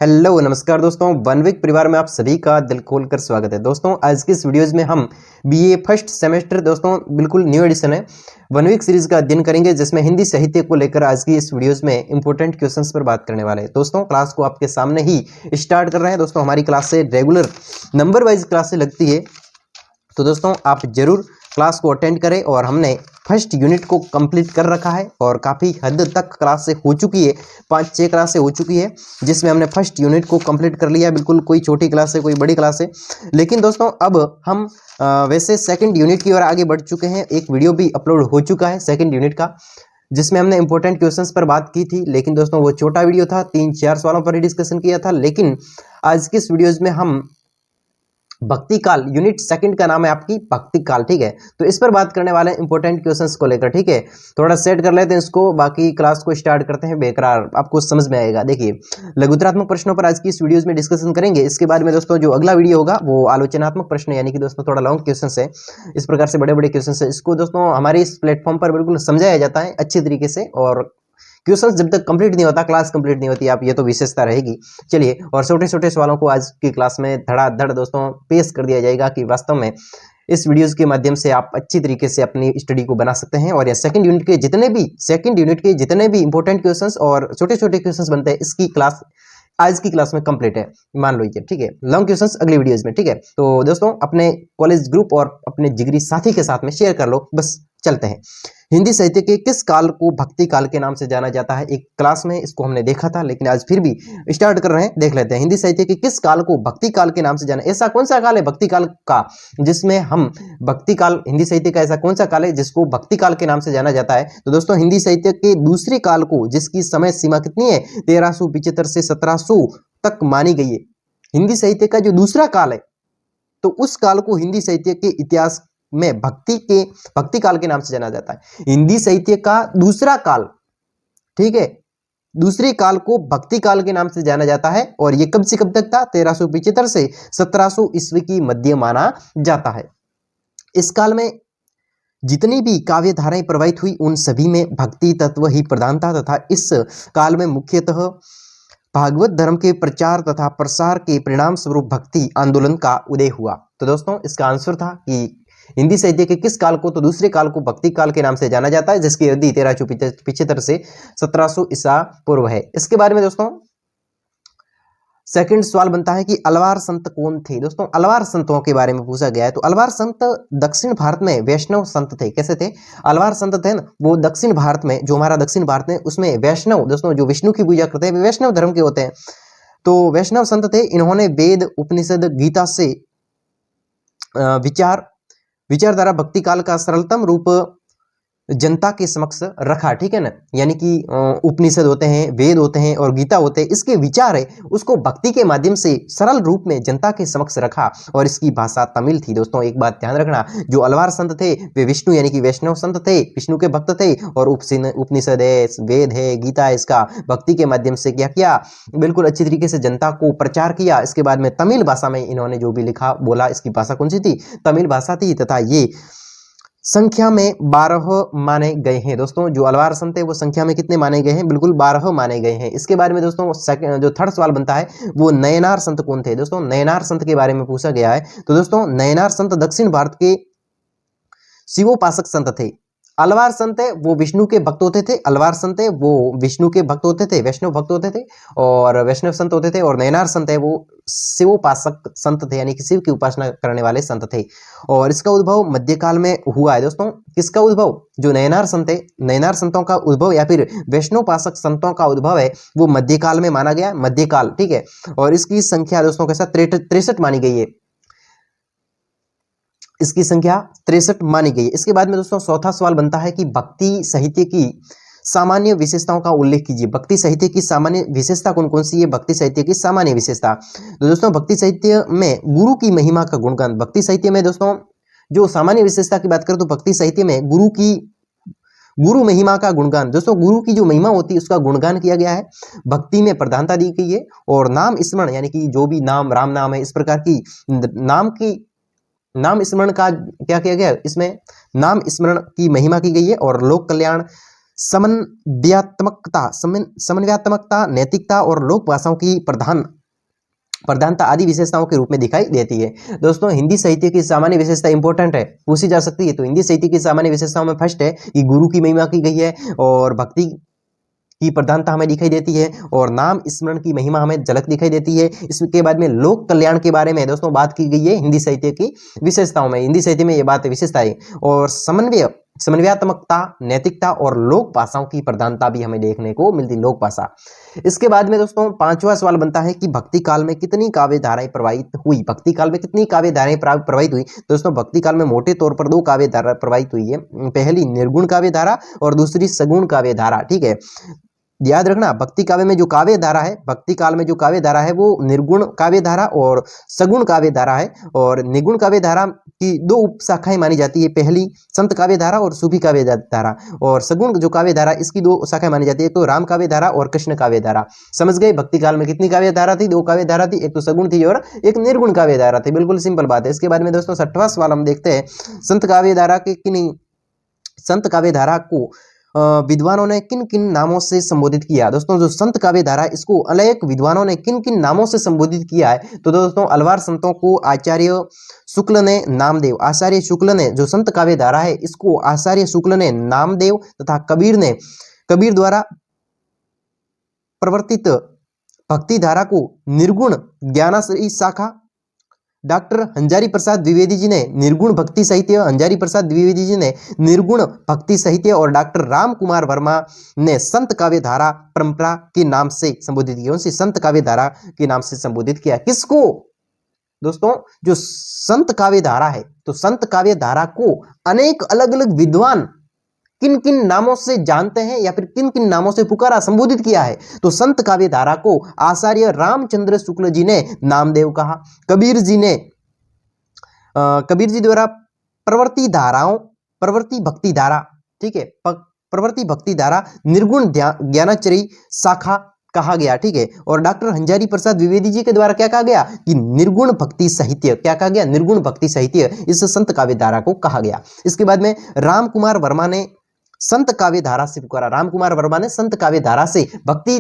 Hello नमस्कार दोस्तों, one week परिवार में आप सभी का दिल खोलकर स्वागत है। दोस्तों आज की इस वीडियोज़ में हम बीए फर्स्ट सेमेस्टर दोस्तों बिल्कुल न्यू एडिशन है वन वीक सीरीज का अध्ययन करेंगे, जिसमें हिंदी साहित्य को लेकर आज की इस वीडियोज़ में इंपॉर्टेंट क्वेश्चंस पर बात करने वाले हैं। दोस्तों क्लास को आपके सामने ही स्टार्ट कर रहे हैं। दोस्तों हमारी क्लास से रेगुलर नंबर वाइज क्लासें लगती है, तो दोस्तों आप जरूर क्लास को अटेंड करें। और हमने फर्स्ट यूनिट को कंप्लीट कर रखा है और काफ़ी हद तक क्लास से हो चुकी है, 5-6 क्लासें हो चुकी है, जिसमें हमने फर्स्ट यूनिट को कंप्लीट कर लिया। बिल्कुल कोई छोटी क्लास है, कोई बड़ी क्लास है, लेकिन दोस्तों अब हम वैसे सेकंड यूनिट की ओर आगे बढ़ चुके हैं। एक वीडियो भी अपलोड हो चुका है सेकंड यूनिट का, जिसमें हमने इंपॉर्टेंट क्वेश्चंस पर बात की थी, लेकिन दोस्तों वो छोटा वीडियो था, 3-4 सवालों पर ही डिस्कशन किया था। लेकिन आज की इस वीडियोज में हम भक्ति काल यूनिट सेकंड का नाम है आपकी भक्ति काल, ठीक है। तो इस पर बात करने वाले हैं इंपॉर्टेंट क्वेश्चंस को लेकर, ठीक है। थोड़ा सेट कर लेते हैं इसको, बाकी क्लास को स्टार्ट करते हैं। बेकरार आपको समझ में आएगा। देखिए लघुत्तरात्मक प्रश्नों पर आज की इस वीडियोस में डिस्कशन करेंगे। इसके बाद में दोस्तों जो अगला वीडियो होगा वो आलोचनात्मक प्रश्न, यानी कि दोस्तों थोड़ा लॉन्ग क्वेश्चन है, इस प्रकार से बड़े बड़े क्वेश्चन है। इसको दोस्तों हमारे इस प्लेटफॉर्म पर बिल्कुल समझाया जाता है अच्छी तरीके से, और क्वेश्चंस जब तक कंप्लीट नहीं होता, क्लास कंप्लीट नहीं होती, आप ये तो विशेषता रहेगी। चलिए, और छोटे छोटे सवालों को आज की क्लास में धड़ाधड़ दोस्तों पेश कर दिया जाएगा कि वास्तव में इस वीडियोस के माध्यम से आप अच्छी तरीके से अपनी स्टडी को बना सकते हैं। और ये सेकंड यूनिट के जितने भी इंपॉर्टेंट क्वेश्चंस और छोटे छोटे क्वेश्चंस बनते हैं, इसकी क्लास आज की क्लास में कंप्लीट है, मान लो ये, ठीक है। लॉन्ग क्वेश्चंस अगली वीडियोज में, ठीक है। तो दोस्तों अपने कॉलेज ग्रुप और अपने जिगरी साथी के साथ में शेयर कर लो। बस चलते हैं। हिंदी साहित्य के किस काल को भक्ति काल के नाम से जाना जाता है? एक क्लास में इसको हमने देखा था, लेकिन आज फिर भी स्टार्ट कर रहे हैं, देख लेते हैं। हिंदी साहित्य के किस काल को भक्ति काल के नाम से जाना, ऐसा कौन सा काल है भक्ति काल का जिसमें हम भक्ति काल, हिंदी साहित्य का ऐसा कौन सा काल है जिसको भक्ति काल के नाम से जाना जाता है? तो दोस्तों हिंदी साहित्य के दूसरे काल को, जिसकी समय सीमा कितनी है, 1375 से 1700 तक मानी गई है। हिंदी साहित्य का जो दूसरा काल है, तो उस काल को हिंदी साहित्य के इतिहास में भक्ति काल के नाम से जाना जाता है। हिंदी साहित्य का दूसरा काल, ठीक है, दूसरे काल को भक्ति काल के नाम से जाना जाता है। और ये कब से कब तक था? 1375 से 1700 ईस्वी की मध्य माना जाता है। इस काल में जितनी भी काव्य धाराएं प्रवाहित हुई, उन सभी में भक्ति तत्व ही प्रधान था, तथा इस काल में मुख्यतः भागवत धर्म के प्रचार तथा प्रसार के परिणाम स्वरूप भक्ति आंदोलन का उदय हुआ। तो दोस्तों इसका आंसर था कि हिंदी साहित्य के किस काल को, तो दूसरे काल को भक्ति काल के नाम से जाना जाता है, जिसकी अवधि 1375 से 1700 ईसा पूर्व है। इसके बारे में दोस्तों सेकंड सवाल बनता है कि अलवार संत कौन थे? दोस्तों अलवार संतों के बारे में पूछा गया है। तो अलवार संत दक्षिण भारत में वैष्णव संत थे। कैसे थे? अलवार संत थे ना, वो दक्षिण भारत में, जो हमारा दक्षिण भारत में, उसमें वैष्णव दोस्तों जो विष्णु की पूजा करते हैं, वे वैष्णव धर्म के होते हैं। तो वैष्णव संत थे। इन्होंने वेद, उपनिषद, गीता से विचारधारा भक्ति काल का सरलतम रूप जनता के समक्ष रखा, ठीक है ना। यानी कि उपनिषद होते हैं, वेद होते हैं और गीता होते हैं, इसके विचार है उसको भक्ति के माध्यम से सरल रूप में जनता के समक्ष रखा। और इसकी भाषा तमिल थी। दोस्तों एक बात ध्यान रखना, जो अलवार संत थे वे विष्णु यानी कि वैष्णव संत थे, विष्णु के भक्त थे। और उपनिषद है, वेद है, गीता है, इसका भक्ति के माध्यम से क्या किया, बिल्कुल अच्छी तरीके से जनता को प्रचार किया। इसके बाद में तमिल भाषा में इन्होंने जो भी लिखा बोला, इसकी भाषा कौन सी थी? तमिल भाषा थी। तथा ये संख्या में 12 माने गए हैं। दोस्तों जो अलवार संत है वो संख्या में कितने माने गए हैं? बिल्कुल 12 माने गए हैं। इसके बारे में दोस्तों जो थर्ड सवाल बनता है वो नयनार संत कौन थे? दोस्तों नयनार संत के बारे में पूछा गया है। तो दोस्तों नयनार संत दक्षिण भारत के शिवोपासक संत थे। अलवार संत है वो विष्णु के भक्त होते थे, अलवार संत है वो विष्णु के भक्त होते थे, वैष्णव भक्त होते थे और वैष्णव संत होते थे। और नयनार संत है वो शिवोपासक संत थे, यानी कि शिव की उपासना करने वाले संत थे। और इसका उद्भव मध्यकाल में हुआ है। दोस्तों किसका उद्भव? जो नयनार संत है, नयनार संतों का उद्भव या फिर वैष्णवोपासक संतों का उद्भव है वो मध्यकाल में माना गया, मध्यकाल, ठीक है। और इसकी संख्या दोस्तों के साथ 63 मानी गई है, इसकी संख्या 63 मानी गई है। इसके बाद में दोस्तों चौथा सवाल बनता है कि भक्ति साहित्य की सामान्य विशेषताओं का उल्लेख कीजिए। भक्ति साहित्य की सामान्य विशेषता कौन कौन सी है? भक्ति साहित्य की सामान्य विशेषता, तो दोस्तों भक्ति साहित्य में गुरु की महिमा का गुणगान। भक्ति साहित्य में दोस्तों जो सामान्य विशेषता की बात करें तो भक्ति साहित्य में गुरु महिमा का गुणगान, दोस्तों गुरु की जो महिमा होती है उसका गुणगान किया गया है। भक्ति में प्रधानता दी गई है। और नाम स्मरण, यानी कि जो भी नाम, राम नाम है, इस प्रकार की नाम स्मरण का क्या किया गया? इसमें नाम स्मरण की महिमा की गई है। और लोक कल्याण समन्वयात्मकता, नैतिकता और लोक भाषाओं की प्रधानता आदि विशेषताओं के रूप में दिखाई देती है। दोस्तों हिंदी साहित्य की सामान्य विशेषता इंपॉर्टेंट है, पूछी जा सकती है। तो हिंदी साहित्य की सामान्य विशेषताओं में फर्स्ट है कि गुरु की महिमा की गई है और भक्ति की प्रधानता हमें दिखाई देती है और नाम स्मरण की महिमा हमें झलक दिखाई देती है। इसके बाद में लोक कल्याण के बारे में दोस्तों बात की गई है हिंदी साहित्य की विशेषताओं में। हिंदी साहित्य में ये बात विशेषता है और समन्वयात्मकता, नैतिकता और लोक भाषाओं की प्रधानता भी हमें देखने को मिलती, लोक भाषा। इसके बाद में दोस्तों पांचवा सवाल बनता है कि भक्ति काल में कितनी काव्य धाराएं प्रवाहित हुई। भक्ति काल में कितनी काव्य धाराएं प्रवाहित हुई। दोस्तों भक्ति काल में मोटे तौर पर 2 काव्य धारा प्रवाहित हुई है। पहली निर्गुण काव्य धारा और दूसरी सगुण काव्य धारा। ठीक है, याद रखना, भक्ति काव्य में जो काव्य धारा है, भक्ति काल में जो काव्य धारा है वो निर्गुण काव्य धारा और सगुण काव्य धारा है। और निर्गुण काव्य धारा की 2 उप शाखाएं मानी जाती है, पहली संत काव्य धारा और सूफी काव्य धारा। और सगुण जो काव्य धारा इसकी 2 शाखाएं मानी जाती है, तो राम काव्य धारा और कृष्ण काव्य धारा। समझ गए, भक्ति काल में कितनी काव्य धारा थी, 2 काव्य धारा थी, एक तो सगुण थी और एक निर्गुण काव्य धारा थी। बिल्कुल सिंपल बात है। इसके बाद में दोस्तों 6वां सवाल हम देखते हैं, संत काव्य धारा को विद्वानों ने किन किन नामों से संबोधित किया। दोस्तों जो संत काव्य धारा इसको अनेक विद्वानों ने किन किन नामों से संबोधित किया है। तो दोस्तों अलवार संतों को आचार्य शुक्ल ने नामदेव, आचार्य शुक्ल ने जो संत काव्य धारा है इसको आचार्य शुक्ल ने नामदेव तथा कबीर द्वारा प्रवर्तित भक्ति धारा को निर्गुण ज्ञानाश्रयी शाखा, डॉक्टर हंजारी प्रसाद द्विवेदी जी ने निर्गुण भक्ति साहित्य, हंजारी प्रसाद द्विवेदी जी ने निर्गुण भक्ति साहित्य और डॉक्टर राम कुमार वर्मा ने संत काव्य धारा परंपरा के नाम से संबोधित किया। उनसे संत काव्य धारा के नाम से संबोधित किया। किसको? दोस्तों जो संत काव्य धारा है, तो संत काव्य धारा को अनेक अलग अलग विद्वान किन किन नामों से जानते हैं या फिर किन किन नामों से पुकारा, संबोधित किया है। तो संत काव्य धारा को आचार्य रामचंद्र शुक्ल जी ने नामदेव कहा। कबीर जी द्वारा प्रवृत्ति भक्ति धारा, ठीक है, प्रवृत्ति भक्ति धारा निर्गुण ज्ञानाचरी शाखा कहा गया। ठीक है, और डॉक्टर हंजारी प्रसाद द्विवेदी जी के द्वारा क्या कहा गया कि निर्गुण भक्ति साहित्य, क्या कहा गया, निर्गुण भक्ति साहित्य इस संत काव्य धारा को कहा गया। इसके बाद में राम कुमार वर्मा ने संत काव्य धारा से पुकारा। राम कुमार वर्मा ने संत काव्य धारा से भक्ति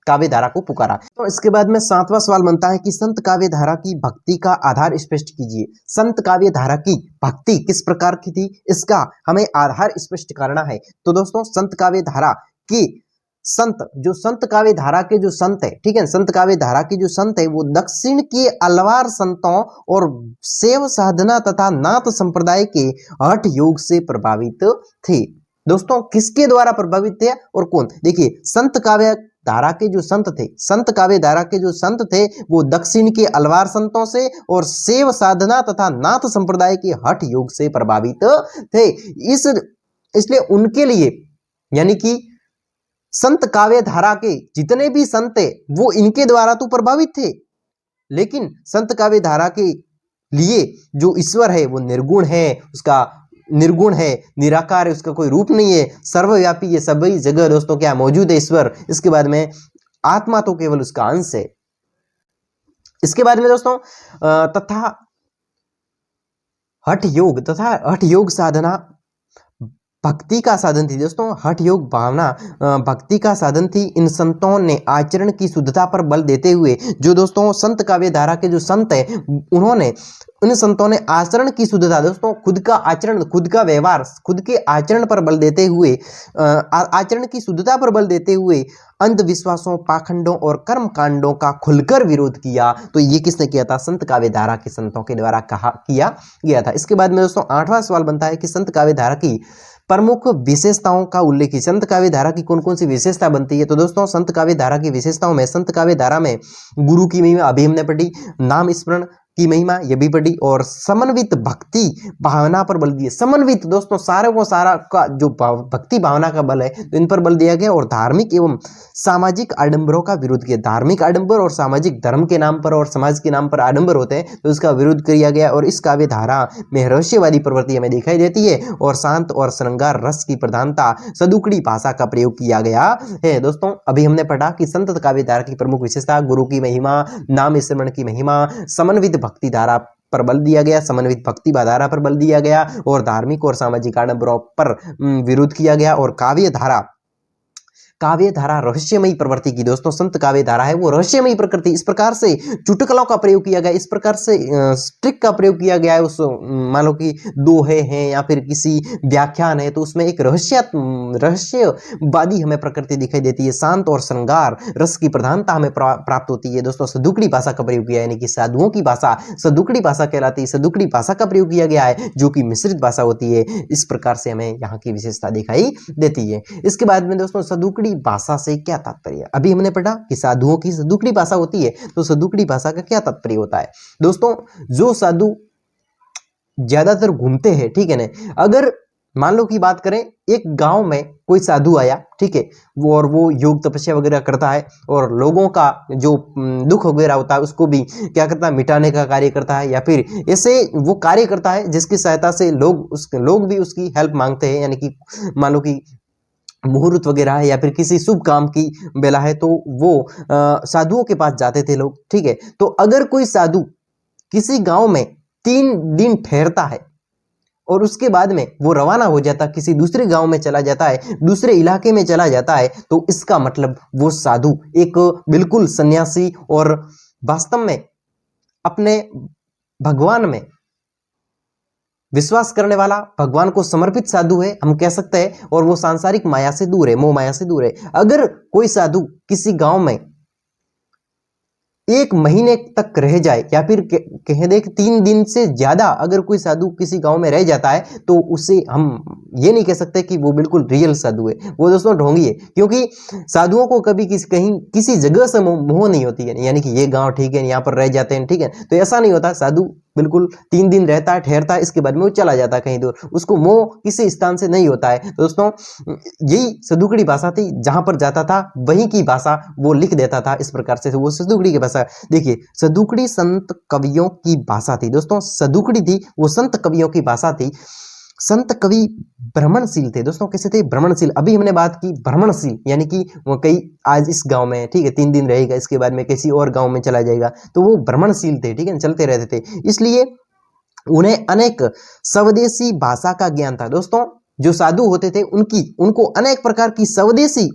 काव्य धारा को पुकारा। तो इसके बाद में 7वां सवाल बनता है कि संत काव्य धारा की भक्ति का आधार स्पष्ट कीजिए। संत काव्य धारा की भक्ति किस प्रकार की थी, इसका हमें आधार स्पष्ट करना है। तो दोस्तों संत काव्य धारा की संत काव्य धारा के जो संत है, ठीक है, संत काव्य धारा की जो संत है वो दक्षिण के अलवार संतों और शैव साधना तथा नाथ संप्रदाय के हठ योग से प्रभावित थे। दोस्तों किसके द्वारा प्रभावित थे और कौन? देखिए संत काव्य धारा के जो संत थे, संत काव्य धारा के जो संत थे वो दक्षिण के अलवार संतों से और शैव साधना तथा नाथ संप्रदाय के हठ योग से प्रभावित थे। इसलिए उनके लिए, यानी कि संत काव्य धारा के जितने भी संत थे वो इनके द्वारा तो प्रभावित थे, लेकिन संत काव्य धारा के लिए जो ईश्वर है वो निर्गुण है, उसका निर्गुण है, निराकार है, उसका कोई रूप नहीं है, सर्वव्यापी, ये सभी जगह दोस्तों क्या मौजूद है ईश्वर। इसके बाद में आत्मा तो केवल उसका अंश है। इसके बाद में दोस्तों तथा हठ योग साधना भक्ति का साधन थी। दोस्तों हठ योग भावना भक्ति का साधन थी। इन संतों ने आचरण की शुद्धता पर बल देते हुए, जो दोस्तों संत काव्य धारा के जो संत है उन संतों ने आचरण की शुद्धता, दोस्तों खुद का आचरण, खुद का व्यवहार, खुद के आचरण पर बल देते हुए, आचरण की शुद्धता पर बल देते हुए अंधविश्वासों, पाखंडों और कर्म कांडों का खुलकर विरोध किया। तो ये किसने किया था? संत काव्य धारा के संतों के द्वारा किया गया था। इसके बाद में दोस्तों 8वां सवाल बनता है कि संत काव्य धारा की प्रमुख विशेषताओं का उल्लेख कीजिए। संत काव्य धारा की कौन कौन सी विशेषता बनती है? तो दोस्तों संत काव्य धारा की विशेषताओं में, संत काव्य धारा में गुरु की महिमा अभी हमने पढ़ी, नाम स्मरण की महिमा ये भी पढ़ी, और समन्वित भक्ति भावना पर बल दिए। समन्वित दोस्तों सारे को सारा का जो भक्ति भावना का बल है तो इन पर बल दिया गया, और धार्मिक एवं सामाजिक आडंबरों का विरोध किया। धार्मिक आडंबर और सामाजिक धर्म के नाम पर और समाज के नाम पर आडंबर होते हैं तो इसका विरोध किया गया। और इस काव्य धारा में रहस्यवादी प्रवृत्ति हमें दिखाई देती है और शांत और श्रृंगार रस की प्रधानता, सदुकड़ी भाषा का प्रयोग किया गया है। दोस्तों अभी हमने पढ़ा कि संत काव्य धारा की प्रमुख विशेषता गुरु की महिमा, नाम स्मरण की महिमा, समन्वित भक्ति धारा पर बल दिया गया, समन्वित भक्ति धारा पर बल दिया गया और धार्मिक और सामाजिक आडंबरों पर विरोध किया गया। और काव्य धारा रहस्यमयी प्रवृत्ति की। दोस्तों संत काव्य धारा है वो रहस्यमयी प्रकृति, इस प्रकार से चुटकुलों का प्रयोग किया गया, इस प्रकार से ट्रिक का प्रयोग किया गया है। उस मान लो कि दोहे हैं या फिर किसी व्याख्यान है तो उसमें एक रहस्यवादी हमें प्रकृति दिखाई देती है। शांत और श्रृंगार रस की प्रधानता हमें प्राप्त होती है। दोस्तों सदुकड़ी भाषा का प्रयोग किया, यानी कि साधुओं की भाषा सदुकड़ी भाषा कहलाती है। सदुकड़ी भाषा का प्रयोग किया गया है जो कि मिश्रित भाषा होती है। इस प्रकार से हमें यहाँ की विशेषता दिखाई देती है। इसके बाद में दोस्तों सदुकड़ी भाषा से क्या तात्पर्य? अभी हमने पढ़ा कि साधुओं की सदुकड़ी भाषा होती है, तो सदुकड़ी भाषा का क्या तात्पर्य होता है? दोस्तों जो साधु ज्यादातर घूमते हैं, ठीक है ना, अगर मान लो की बात करें एक गांव में कोई साधु आया, ठीक है, वो योग तपस्या वगैरह करता है और लोगों का जो दुख वगैरह होता है उसको भी क्या करता है, मिटाने का कार्य करता है, या फिर ऐसे वो कार्य करता है जिसकी सहायता से लोग भी उसकी हेल्प मांगते हैं। यानी कि मान लो कि मुहूर्त वगैरह है या फिर किसी शुभ काम की बेला है तो वो साधुओं के पास जाते थे लोग, ठीक है। तो अगर कोई साधु किसी गांव में 3 दिन ठहरता है और उसके बाद में वो रवाना हो जाता, किसी दूसरे गांव में चला जाता है, दूसरे इलाके में चला जाता है, तो इसका मतलब वो साधु एक बिल्कुल सन्यासी और वास्तव में अपने भगवान में विश्वास करने वाला, भगवान को समर्पित साधु है, हम कह सकते हैं। और वो सांसारिक माया से दूर है, मोह माया से दूर है। अगर कोई साधु किसी गांव में 1 महीने तक रह जाए या फिर कह दे कि 3 दिन से ज्यादा अगर कोई साधु किसी गांव में रह जाता है तो उसे हम ये नहीं कह सकते कि वो बिल्कुल रियल साधु है, वो दोस्तों ढोंगी है। क्योंकि साधुओं को कभी किसी जगह से मोह नहीं होती है, यानी कि ये गांव ठीक है यहाँ पर रह जाते हैं, ठीक है, तो ऐसा नहीं होता। साधु बिल्कुल 3 दिन रहता है, ठहरता है, इसके बाद में वो चला जाता है कहीं दूर, उसको मोह किसी स्थान से नहीं होता है। तो दोस्तों यही सदुकड़ी भाषा थी, जहां पर जाता था वहीं की भाषा वो लिख देता था, इस प्रकार से वो सदुकड़ी की भाषा। देखिए सदुकड़ी संत कवियों की भाषा थी। दोस्तों सदुकड़ी थी वो संत कवियों की भाषा थी। संत कवि भ्रमणशील थे। दोस्तों कैसे थे? भ्रमणशील। अभी हमने बात की भ्रमणशील, यानी कि वो कई आज इस गांव में, ठीक है, 3 दिन रहेगा, इसके बाद में किसी और गांव में चला जाएगा, तो वो भ्रमणशील थे, ठीक है, चलते रहते थे। इसलिए उन्हें अनेक स्वदेशी भाषा का ज्ञान था। दोस्तों जो साधु होते थे उनको अनेक प्रकार की स्वदेशी,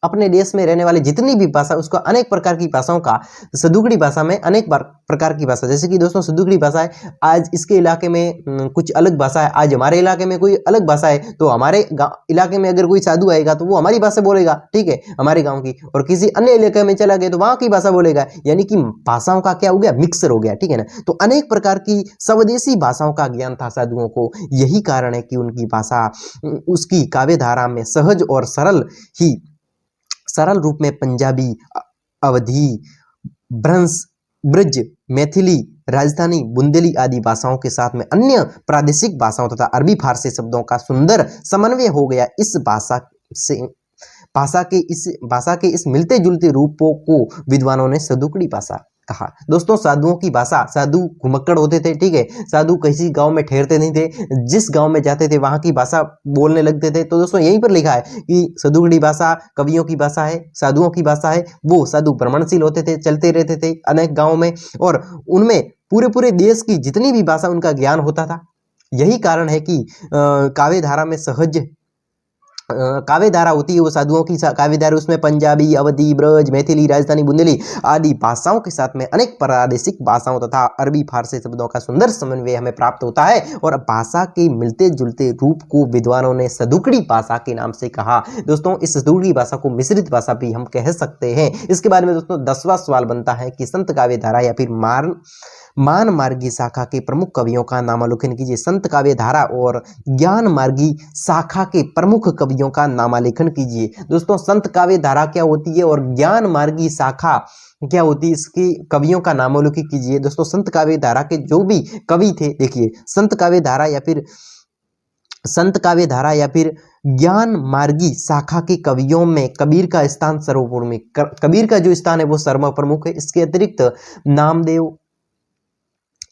अपने देश में रहने वाले जितनी भी भाषा, उसको अनेक प्रकार की भाषाओं का, सदुकड़ी भाषा में अनेक प्रकार की भाषा, जैसे कि दोस्तों सदुकड़ी भाषा है, आज इसके इलाके में कुछ अलग भाषा है, आज हमारे इलाके में कोई अलग भाषा है, तो हमारे इलाके में अगर कोई साधु आएगा तो वो हमारी भाषा बोलेगा, ठीक है, हमारे गांव की, और किसी अन्य इलाके में चला गया तो वहां की भाषा बोलेगा। यानी कि भाषाओं का क्या हो गया, मिक्सर हो गया, ठीक है ना। तो अनेक प्रकार की स्वदेशी भाषाओं का ज्ञान था साधुओं को। यही कारण है कि उनकी भाषा उसकी काव्य धारा में सहज और सरल रूप में पंजाबी, अवधी, ब्रज, मैथिली, राजस्थानी, बुंदेली आदि भाषाओं के साथ में अन्य प्रादेशिक भाषाओं तथा अरबी फारसी शब्दों का सुंदर समन्वय हो गया। इस भाषा के इस मिलते जुलते रूपों को विद्वानों ने सदुकड़ी भाषा कहा। दोस्तों साधुओं की भाषा, साधु घुमक्कड़ होते थे, ठीक है, साधु किसी गांव में ठहरते नहीं थे, जिस गांव में जाते थे वहां की भाषा बोलने लगते थे। तो दोस्तों यहीं पर लिखा है कि सदुकड़ी भाषा कवियों की भाषा है, साधुओं की भाषा है। वो साधु भ्रमणशील होते थे, चलते रहते थे अनेक गाँव में, और उनमें पूरे देश की जितनी भी भाषा उनका ज्ञान होता था। यही कारण है कि काव्य धारा में सहज काव्य धारा होती है वो साधुओं की काव्य धारा, उसमें पंजाबी, अवधी, ब्रज, मैथिली, राजस्थानी, बुंदेली आदि भाषाओं के साथ में अनेक प्रादेशिक भाषाओं तथा अरबी फारसी शब्दों का सुंदर समन्वय हमें प्राप्त होता है। और भाषा के मिलते जुलते रूप को विद्वानों ने सदुकड़ी भाषा के नाम से कहा। दोस्तों इस सदुकड़ी भाषा को मिश्रित भाषा भी हम कह सकते हैं। इसके बारे में दोस्तों 10वां सवाल बनता है कि संत काव्य धारा या फिर मान मार्गी शाखा के प्रमुख कवियों का नामालेखन कीजिए। संत काव्य धारा और ज्ञान मार्गी शाखा के प्रमुख कवियों का नामालेखन कीजिए। दोस्तों संत काव्य धारा क्या होती है और ज्ञान मार्गी शाखा क्या होती है, इसके कवियों का नामालेखन कीजिए। दोस्तों संत काव्य धारा के जो भी कवि थे, देखिए संत काव्य धारा या फिर ज्ञान मार्गी शाखा के कवियों में कबीर का स्थान सर्वप्रमुख में, कबीर का जो स्थान है वो सर्वप्रमुख है। इसके अतिरिक्त नामदेव,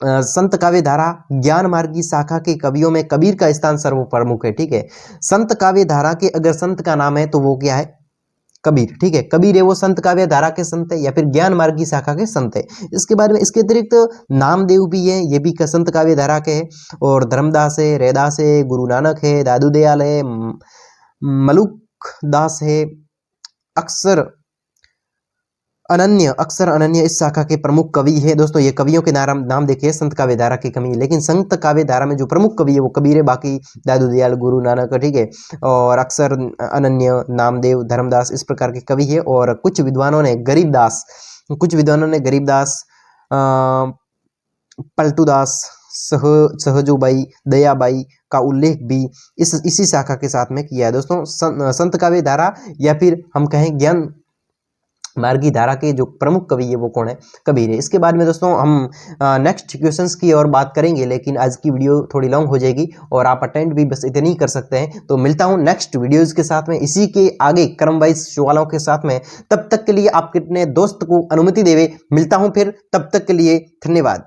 संत काव्य धारा ज्ञान मार्गी शाखा के कवियों में कबीर का स्थान सर्वप्रमुख है, ठीक है। संत काव्य धारा के अगर संत का नाम है तो वो क्या है, कबीर, ठीक है। कबीर है वो संत काव्य धारा के संत है या फिर ज्ञान मार्ग की शाखा के संत है। इसके बारे में इसके अतिरिक्त नामदेव भी है, ये भी संत काव्य धारा के है। और धर्मदास है, रैदास है, गुरु नानक है, दादू दयाल है, मलुक दास है, अक्सर अनन्य इस शाखा के प्रमुख कवि है। दोस्तों ये कवियों के नाम देखिए, संत काव्य धारा की कमी है, लेकिन संत काव्य धारा में जो प्रमुख कवि है वो कबीर है, बाकी दादू दयाल, गुरु नानक, ठीक है, और अक्सर, अनन्य, नामदेव, धर्मदास इस प्रकार के कवि है। और कुछ विद्वानों ने गरीबदास, पलटूदास, सहजोबाई, दयाबाई का उल्लेख भी इसी शाखा के साथ में किया है। दोस्तों संत काव्य धारा या फिर हम कहें ज्ञान मार्गी धारा के जो प्रमुख कवि है वो कौन है? कबीर है। इसके बाद में दोस्तों हम नेक्स्ट क्वेश्चंस की और बात करेंगे, लेकिन आज की वीडियो थोड़ी लॉन्ग हो जाएगी और आप अटेंड भी बस इतनी ही कर सकते हैं। तो मिलता हूं नेक्स्ट वीडियोस के साथ में, इसी के आगे क्रम वाइज सवालों के साथ में। तब तक के लिए आप कितने दोस्त को अनुमति देवे, मिलता हूं फिर, तब तक के लिए धन्यवाद।